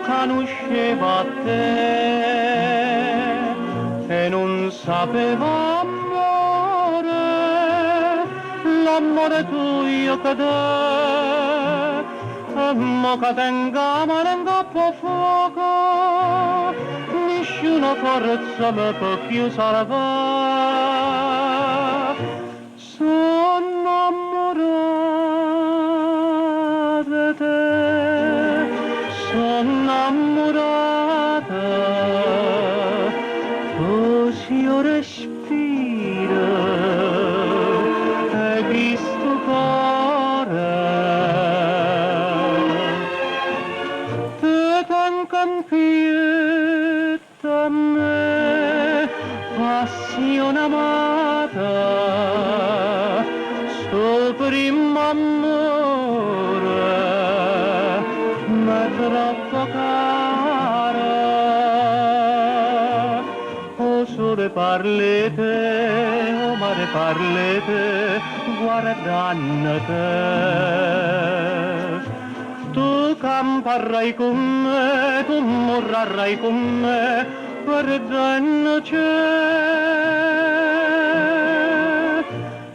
conosceva te e non sapeva amore, l'amore tuo che dà, e mo che tengamo in capo fuoco, nessuna forza mi può più salvare. Sono innamorata di te, sono innamorata, così io respiro e questo cuore te tengo a me, passione amata, sto primo amore, ma troppo cara. O sole parlete, o mare parlete, guardando tu camparrai con me, tu morrai con me, perdendo c'è.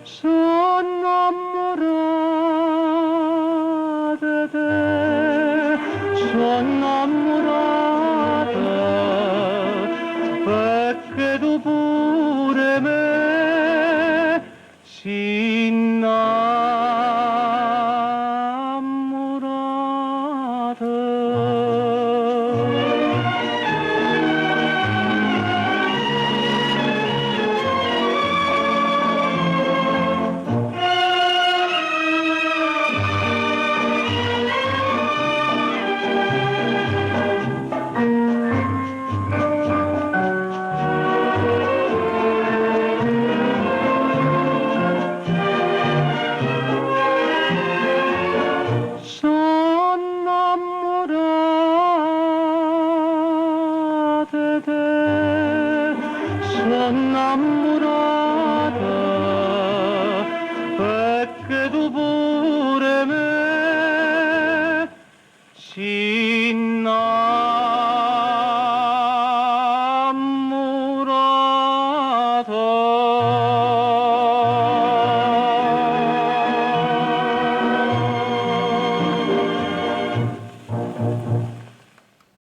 Sono innamorata di te, sono innamorata, perché tu pure me si sono innamorata di te, sono innamorata.